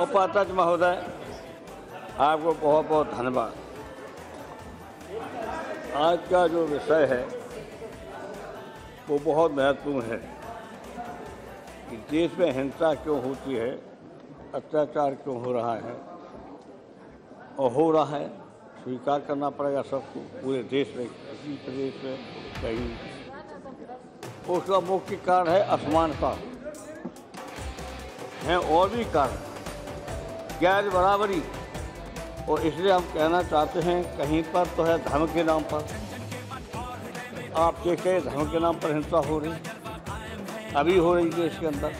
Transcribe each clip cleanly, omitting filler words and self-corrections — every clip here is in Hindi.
उपाध्यक्ष महोदय, आपको बहुत बहुत धन्यवाद। आज का जो विषय है वो बहुत महत्वपूर्ण है कि देश में हिंसा क्यों होती है, अत्याचार क्यों हो रहा है और हो रहा है। स्वीकार करना पड़ेगा सबको, पूरे देश में, किसी प्रदेश में कहीं। उसका मुख्य कारण है असमानता, हैं और भी कारण, गैर बराबरी। और इसलिए हम कहना चाहते हैं, कहीं पर तो है धर्म के नाम पर, आप देखें धर्म के नाम पर हिंसा हो रही, अभी हो रही देश के अंदर।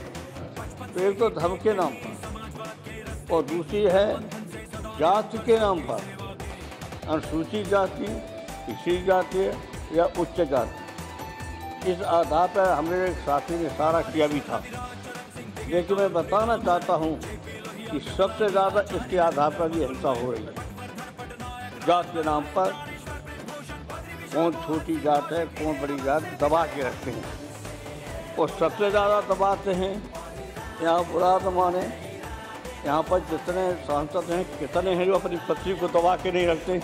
तो एक तो धर्म के नाम पर और दूसरी है जाति के नाम पर, अनुसूचित जाति, पिछड़ी जाति या उच्च जाति। इस आधार पर हमने एक साथी ने इशारा किया भी था, लेकिन मैं बताना चाहता हूँ कि सबसे ज़्यादा इसके आधार पर भी हिंसा हो रही है। जात के नाम पर कौन छोटी जात है, कौन बड़ी जात, दबा के रखते हैं और सबसे ज़्यादा दबाते हैं। यहाँ बुरा तो माने, यहाँ पर जितने सांसद हैं कितने हैं जो अपनी पत्नी को दबा के नहीं रखते।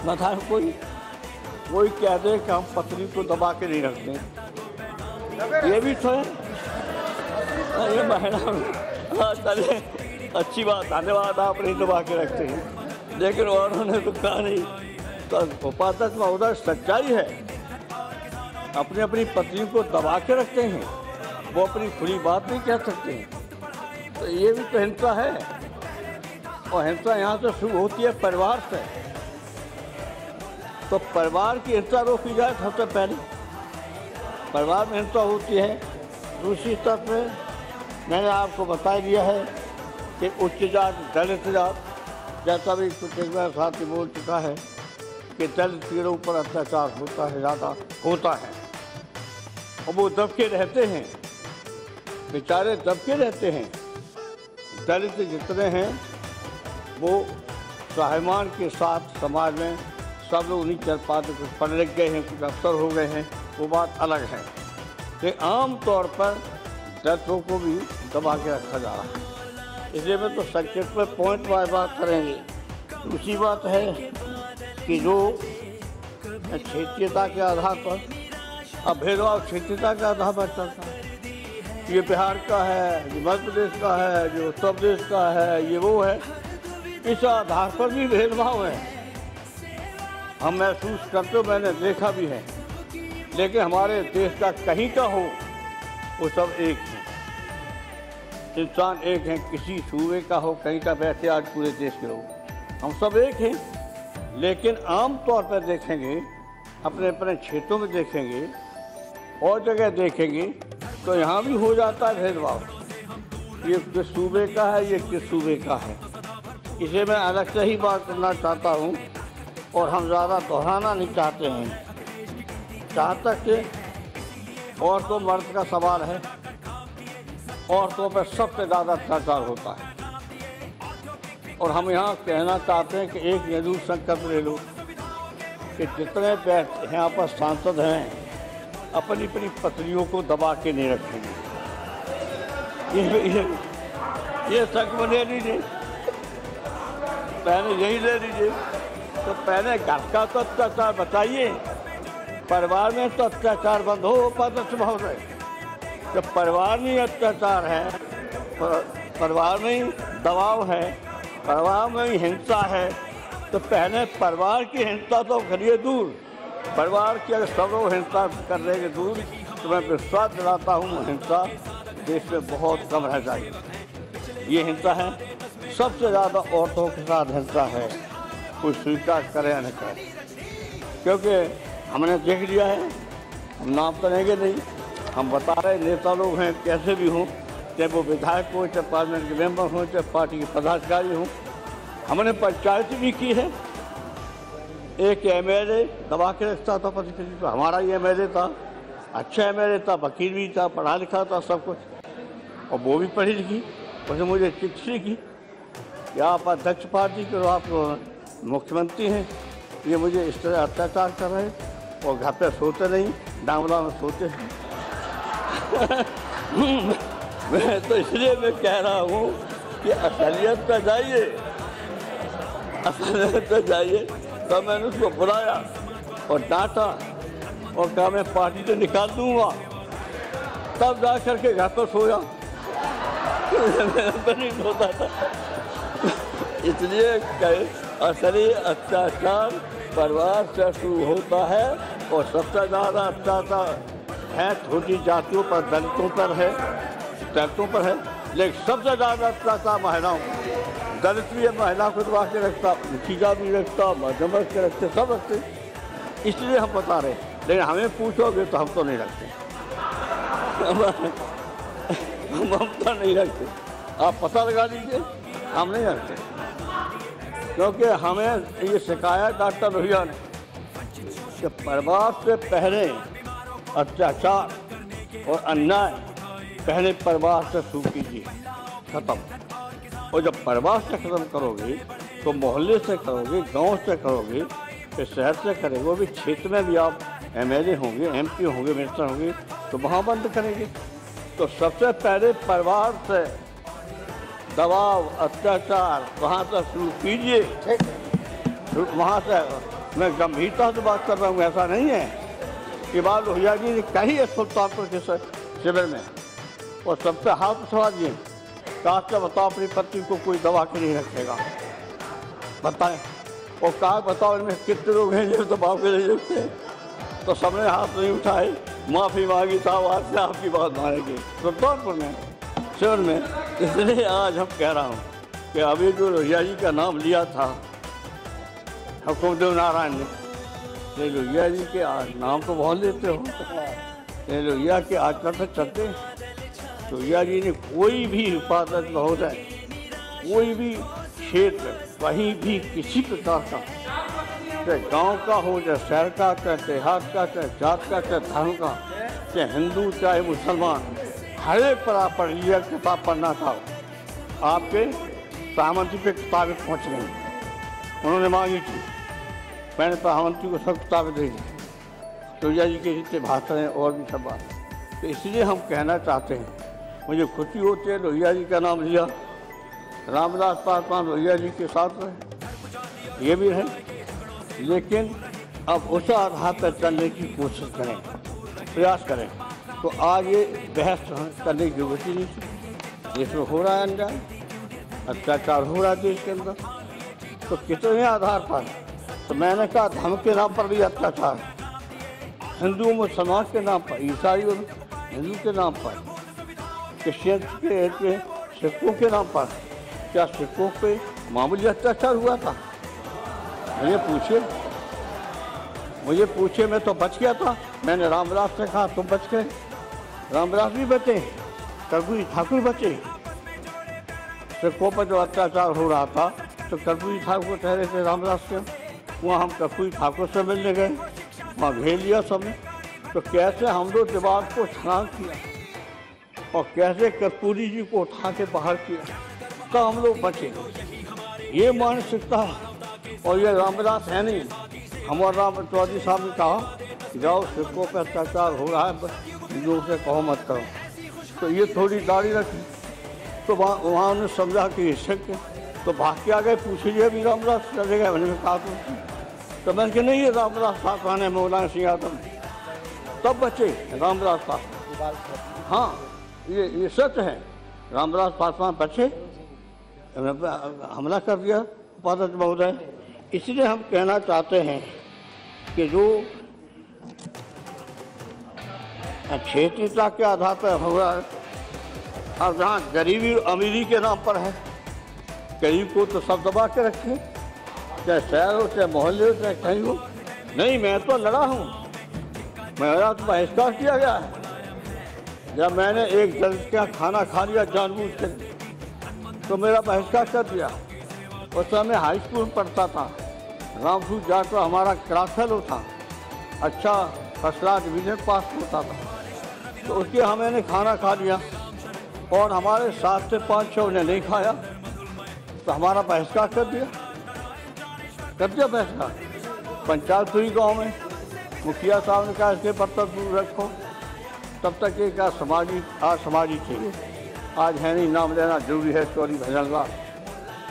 न था कोई कह दे कि हम पत्नी को दबा के नहीं रखते, ये भी तो है। ये महिला, चले अच्छी बात, धन्यवाद, आप नहीं दबा के रखते हैं, लेकिन उन्होंने तो कहा नहीं। तो उपाध्यक्ष महोदय, सच्चाई है, अपनी अपनी पत्नी को दबा के रखते हैं, वो अपनी खुली बात नहीं कह सकते हैं। तो ये भी तो हिंसा है। और हिंसा यहाँ से शुरू होती है परिवार से। तो परिवार की हिंसा रोकी जाए सबसे पहले, परिवार में हिंसा होती है। दूसरी तरफ में मैंने आपको बता दिया है कि उच्च जात, दलित जात, जैसा भी कुछ एक बार साथी बोल चुका है कि दलित के ऊपर अत्याचार होता है, ज़्यादा होता है और वो दबके रहते हैं, बेचारे दबके रहते हैं। दलित जितने हैं वो स्वाभिमान के साथ समाज में सब लोग उन्हीं चल पाते, कुछ पढ़ लिख गए हैं, कुछ अफसर हो गए हैं, वो बात अलग है। लेकिन आम तौर पर दलितों को भी दबा के रखा जा रहा है। इसलिए मैं तो संक्षेप में पॉइंट बाय बात करेंगे। दूसरी बात है कि जो क्षेत्रीयता के आधार पर, अब भेदभाव क्षेत्रीयता के आधार पर चलता है। ये बिहार का है, ये मध्य प्रदेश का है, जो उत्तर प्रदेश का है, ये वो है, इस आधार पर भी भेदभाव है। हम महसूस करते हो, मैंने देखा भी है। लेकिन हमारे देश का कहीं का हो, वो सब एक है, इंसान एक हैं। किसी सूबे का हो, कहीं का, वैसे आज पूरे देश के लोग हम सब एक हैं। लेकिन आम तौर पर देखेंगे, अपने अपने क्षेत्रों में देखेंगे और जगह देखेंगे तो यहाँ भी हो जाता है भेदभाव। ये किस सूबे का है, ये किस सूबे का है। इसे मैं अलग से ही बात करना चाहता हूँ और हम ज़्यादा दोहराना नहीं चाहते हैं। जहाँ तक कि औरतों मर्द का सवाल है, औरतों पर सबसे ज़्यादा अत्याचार होता है। और हम यहाँ कहना चाहते हैं कि एक जरूर संकल्प ले लो कि जितने यहाँ पर सांसद हैं अपनी अपनी पत्नियों को दबा के नहीं रखेंगे। ये संकल्प ले लीजिए, पहले यही ले लीजिए। तो पहले घर का तो अत्याचार बताइए, परिवार में तो अत्याचार बंद हो। उपाध्यक्ष महोदय, जब परिवार में अत्याचार है, परिवार में ही दबाव है, परिवार में ही हिंसा है, तो पहले परिवार की हिंसा तो करिए दूर। परिवार की अगर सब लोग हिंसा कर लेंगे दूर, तो मैं विश्वास दिलाता हूँ हिंसा देश में बहुत कम रह जाएगी। ये हिंसा है, सबसे ज़्यादा औरतों के साथ हिंसा है, कोई स्वीकार करे या न करे। क्योंकि हमने देख लिया है, हम नाम तो लेंगे नहीं, हम बता रहे नेता लोग हैं, कैसे भी हों, चाहे वो विधायक हो, चाहे पार्लियामेंट के मेंबर हों, चाहे पार्टी के पदाधिकारी हों। हमने पंचायत भी की है। एक एमएलए दबा के रखता था पति, तो हमारा ही एमएलए था, अच्छा एमएलए था, वकील भी था, पढ़ा लिखा था, सब कुछ। और वो भी पढ़ी लिखी, उसने मुझे चिट्ठी की कि आप अध्यक्ष पार्टी के, आप मुख्यमंत्री हैं, ये मुझे इस तरह अत्याचार कर रहे हैं और घर पे सोते नहीं, डामला में सोते हैं। मैं तो इसलिए मैं कह रहा हूँ कि असलियत पे जाइए, असलियत पे जाइए। तो मैंने उसको बुलाया और डांटा और कहा मैं पार्टी से निकाल दूंगा। तब जा करके घर पर सोया, नहीं सोता था। इसलिए असली अत्याचार परिवार से शुरू होता है और सबसे ज़्यादा अत्याचार है छोटी जातियों पर, दलितों पर है, लेकिन सबसे ज़्यादा अत्याचार महिलाओं, दलित भी महिला को दबा के रखता, ऊँचीजा भी रखता, मध्यम वर्ग के रखते, सब रखते। इसलिए हम बता रहे, लेकिन हमें पूछोगे तो हम तो नहीं रखते, हम तो नहीं रखते। आप पता लगा लीजिए, हम नहीं रखते, क्योंकि हमें ये सिखाया डॉक्टर लोहिया ने कि परिवार से पहले अत्याचार और अन्याय पहले परिवार से शुरू कीजिए, खत्म। और जब परिवार से खत्म करोगे तो मोहल्ले से करोगे, गांव से करोगे, फिर शहर से करेंगे, वो भी क्षेत्र में भी आप MLA होंगे, MP होंगे, मिनिस्टर होंगे, तो वहाँ बंद करेंगे। तो सबसे पहले परिवार से दबाव, अत्याचार वहाँ से शुरू कीजिए। वहाँ से मैं गंभीरता से बात कर रहा हूँ, ऐसा नहीं है कि बात लोहिया जी ने कही है सुल्तानपुर के शिविर में, और सबसे हाथ उठवा दिए, कहा बताओ अपनी पत्नी को कोई दबा के नहीं रखेगा, बताएं। और कहा बताओ इनमें कितने लोग हैं जो दबाव के नहीं रखते, तो सबने हाथ नहीं उठाए, माफ़ी मांगी, साहब आज से आपकी बात मानेंगे सुल्तानपुर में शिविर में। इसलिए आज हम कह रहा हूँ कि अभी जो लोहिया जी का नाम लिया था हुकुमदेव नारायण ने, लोहिया जी के नाम तो बहुत लेते हो, लोहिया के आचरण पर चलते। लोहिया जी ने कोई भी हिफाजत महोदय, कोई भी क्षेत्र, कहीं भी किसी प्रकार का, चाहे गांव का हो, चाहे शहर का, चाहे देहात का, चाहे जात का, चाहे धर्म का, चाहे हिंदू चाहे मुसलमान, हर एक पर आप पढ़ लीजिए। किताब पढ़ना था, आपके प्रधानमंत्री पे किताबें पहुँच गई, उन्होंने मांगी थी, मैंने प्रधानमंत्री को सब किताबें दे दी। लोहिया जी के जितने भाषण हैं और भी सब बात। तो इसलिए हम कहना चाहते हैं, मुझे खुशी होती है लोहिया जी का नाम लिया, रामविलास पासवान लोहिया जी के साथ रहे, ये भी है, लेकिन अब उस आधार पर चलने की कोशिश करें, प्रयास करें। तो आज ये बहस करने की जरूरत ही नहीं थी। देश में हो रहा है अन्याय, अत्याचार हो रहा है देश के अंदर, तो कितने आधार पर, तो मैंने कहा धर्म के नाम पर भी अत्याचार, हिंदू मुसलमान के नाम पर, ईसाई और हिंदू के नाम पर, क्रिश्चियन के सिखों के नाम पर, क्या सिखों पे मामूली अत्याचार हुआ था? मुझे पूछे, मैं तो बच गया था। मैंने रामविलास से कहा तुम बच गए, रामविलास भी बचे, कर्पूरी ठाकुर बचे। सिखों पर जो अत्याचार हो रहा था तो कर्पूरी ठाकुर ठहरे थे रामविलास के, वहाँ हम कर्पूरी ठाकुर से मिलने गए, वहाँ घेर लिया सबने। तो कैसे हम लोग दीवार को छलांग किया और कैसे कर्पूरी जी को उठा के बाहर किया, तो हम लोग बचे। ये मानसिकता और ये रामविलास है नहीं। हमारे राम चौधरी साहब ने कहा जाओ सिखों पर अत्याचार हो रहा है, हिंदुओं से कहो मत करो, तो ये थोड़ी दाढ़ी रखी, तो वहाँ उन्होंने समझा कि ये सिख है, तो भाग के आ गए, पूछ लीजिए अभी रामविलास चले गए। मैंने कहा तो मैंने कहा नहीं ये रामविलास पासवान है, मौलाना सिंह यादव, तब बचे रामविलास पासवान। हाँ ये सच है, रामविलास पासवान बचे, हमला कर दिया उपाध्यक्ष महोदय। इसलिए हम कहना चाहते हैं कि जो क्षेत्रीयता के आधार पर हो रहा है, अब जहाँ गरीबी अमीरी के नाम पर है, गरीब को तो सब दबा के रखे, चाहे शहर हो, चाहे मोहल्ले हो, चाहे कहीं हो। नहीं, मैं तो लड़ा हूँ, मेरा तो बहिष्कार किया गया है। जब मैंने एक दलित का खाना खा लिया जानबूझ के, तो मेरा बहिष्कार कर दिया। उस समय हाई स्कूल में पढ़ता था, रामसूर जाकर हमारा क्लास फेलो था, अच्छा फर्स्ट क्लास डिवीजन पास होता था, तो उसके यहाँ मैंने खाना खा लिया और हमारे 7 से 5-6 ने नहीं खाया, तो हमारा बहिष्कार कर दिया बहिष्कार। पंचायत हुई गाँव में, मुखिया साहब ने कहा इसके बर्तन दूर रखो, तब तक ये क्या समाजी चाहिए, आज है नहीं, नाम लेना जरूरी है। चौधरी भजनलाल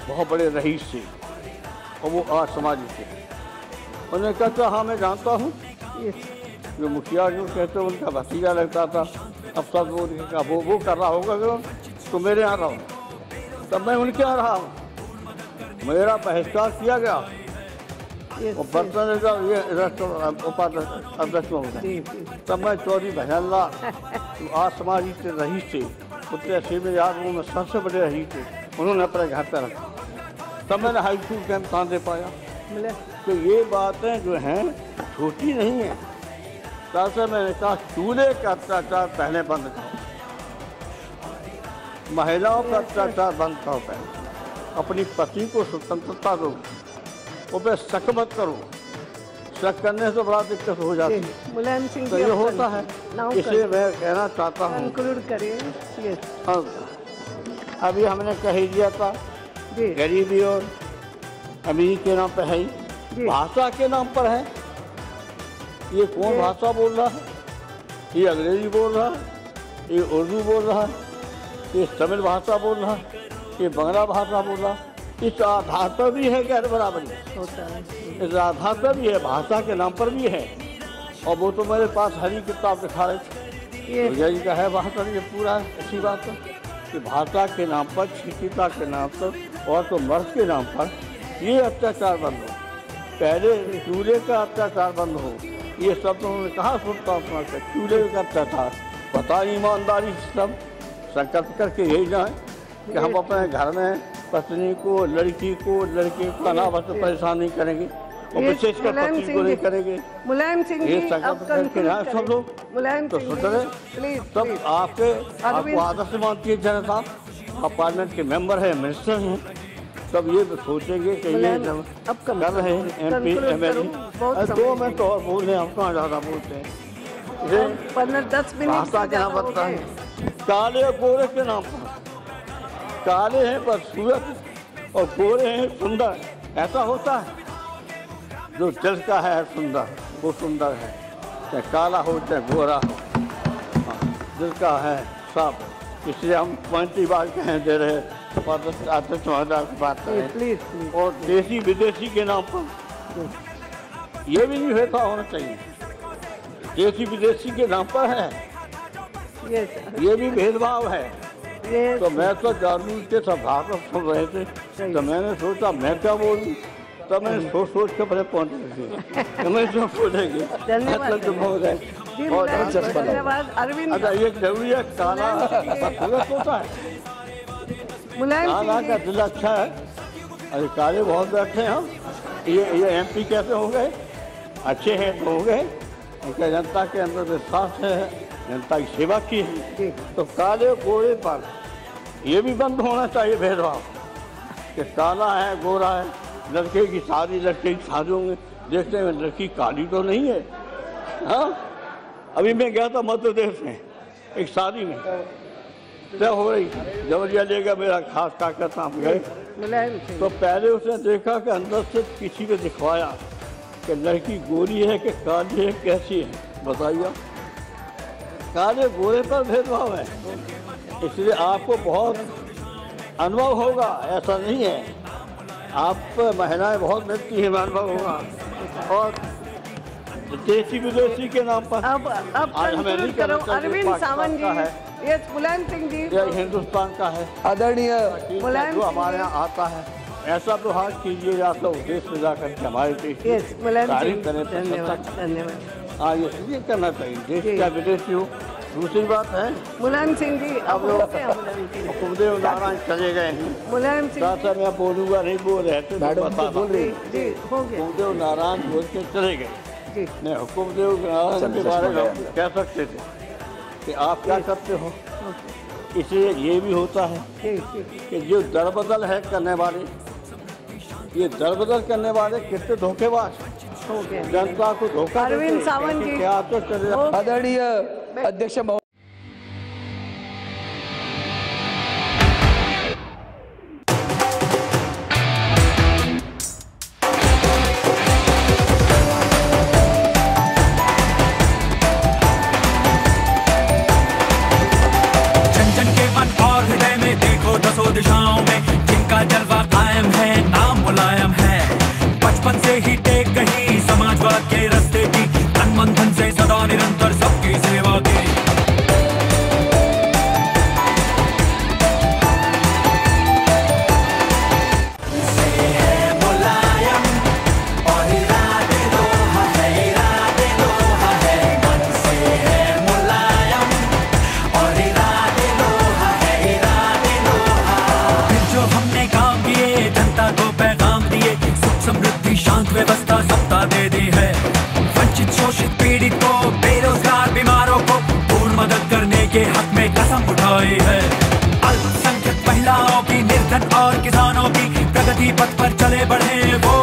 बहुत बड़े रईस थे और वो आज समाजी थे। उन्होंने कहा था हाँ मैं जानता हूँ, जो मुखिया जो कहते हैं उनका भतीजा लगता था। अब सब वो कर रहा होगा तो मेरे यहाँ रहो, तब मैं उनके यहाँ रहा हूँ। मेरा बहिष्कार किया गया और बर्तन ये अध्यक्ष होगा। तब मैं चौधरी भजनलाल आज समाजी से रईस थे, उत्तर अस्सी में याद में सबसे बड़े रईस थे, उन्होंने अपने घर पर रखा। तब मैंने हाई स्कूल का इम्तहान दे पाया। तो ये बातें जो हैं छोटी नहीं है। ताकि मैंने कहा चूल्हे का अत्याचार पहले बंद करो, महिलाओं का अत्याचार बंद करो पहले, अपनी पति को स्वतंत्रता दो, वो पे शक मत करो। शक करने से बड़ा दिक्कत हो जाती है। मुलायम सिंह तो ये होता है, इसलिए मैं कहना चाहता हूँ। हाँ, अभी हमने कह ही दिया था गरीबी और अमीरी के नाम पर है, भाषा के नाम पर है। ये कौन भाषा बोल रहा है? ये अंग्रेजी बोल रहा है, ये उर्दू बोल रहा है, ये तमिल भाषा बोल रहा है, ये बांग्ला भाषा बोल रहा है। इस आधार पर भी है गैर बराबरी, इस आधार पर भी है, भाषा के नाम पर भी है। और वो तो मेरे पास हरी किताब दिखा रहे थे, भैया जी का है भाषा, ये पूरा अच्छी बात है कि भाषा के नाम पर, शिक्षिता के नाम पर और तो मर्द के नाम पर ये अत्याचार बंद हो। पहले चूल्हे का अत्याचार बंद हो, ये सब तो उन्होंने कहा सुनता अपना से चूल्हे का अत्याचार। पता ईमानदारी से सब संकल्प करके यही जाए कि हम अपने घर में पत्नी को, लड़की को, लड़के को अनावश्यक परेशान नहीं करेंगे और विशेषकर पति को नहीं करेंगे। मुलायम सिंह ये संकल्प करके जाए सब लोग तो सुधरे। तब आपको आदर्श मानती है जनता, आप पार्लियामेंट के मेंबर हैं, मिनिस्टर हैं, तब ये सोचेंगे कि ये जब कर रहे हैं MP MLA 2 मिनट और बोल रहे हैं, हम कहाँ ज़्यादा बोलते हैं। 10 मिनट भाषा के नाम बताता है, काले गोरे के नाम पर, काले हैं पर सूरत और गोरे हैं सुंदर, ऐसा होता है। जो दिल का है सुंदर वो सुंदर है, चाहे काला हो चाहे गोरा हो, दिल का है सब। इसलिए हम 20 बार कहें दे रहे बात करें। और देसी विदेशी के नाम पर ये भी नहीं होता होना चाहिए, देसी विदेशी के नाम पर है, ये भी भेदभाव है। तो मैं तो जानू के सभा को सुन रहे थे, तो मैंने सोचा मैं क्या बोलूँ, तब मैंने सोच के पहले पहुँच रहे थे, तो मैं जो बोलेंगे अच्छा ये जरूरी है। काला होता है, काला का दिल अच्छा है। अरे काले बहुत बैठे हैं हम, ये MP कैसे हो गए? अच्छे हैं तो हो गए, उनका जनता के अंदर विश्वास है, जनता की सेवा की है। तो काले गोरे पर ये भी बंद होना चाहिए भेदभाव कि काला है गोरा है। लड़के की शादी, लड़के की शादी होंगे, देखते हैं लड़की काली तो नहीं है। हाँ, अभी मैं गया था मध्य प्रदेश में एक शादी में, तय हो रही, जबरिया लेगा मेरा खास काका साहब गए, तो पहले उसने देखा कि अंदर से किसी को दिखवाया कि लड़की गोरी है कि काली है, कैसी है बताइए। काले गोरे पर भेदभाव है, इसलिए आपको बहुत अनुभव होगा, ऐसा नहीं है। आप महिलाएं बहुत मिलती हैं, अनुभव होगा। और देसी विदेशी के नाम पर अब आज हमें नहीं करो। अरविंद सावंत जी है, यस, मुलायम सिंह जी यह हिंदुस्तान का है, आदरणीय जो हमारे यहाँ आता है। ऐसा तो हाथ कीजिए या तो देश में जाकर के हमारे देश की तारीफ करें। धन्यवाद। हाँ, ये करना चाहिए, देश का विदेशी हो। दूसरी बात है मुलायम सिंह जी, अब हुकुमदेव नारायण चले गए हैं। मुलायम सिंह सर मैं बोलूँगा नहीं, बोल रहे थे, बोल रही जी हो गया। हुकुमदेव नारायण बोल के चले गए। जी मैं हुकुमदेव नारायण के बारे में कह सकते थे कि आप क्या करते हो। इसलिए ये भी होता है कि जो दरबदल है करने वाले, ये दरबदल करने वाले कितने धोखेबाज, जनता को धोखा अरविंद सावंत जी, क्या तो चले। आदरणीय अध्यक्ष महोदय, जन जन के मन और का जलवा कायम है, नाम मुलायम है। बचपन से ही टेक कहीं समाजवाद के रास्ते की, तन मन धन से सदा निरंतर सबकी सेवा की। व्यवस्था सत्ता दे दी है, वंचित शोषित पीड़ित को, बेरोजगार बीमारों को पूर्ण मदद करने के हक में कसम उठाई है। अल्पसंख्यक महिलाओं की, निर्धन और किसानों की प्रगति पथ पर चले बढ़े वो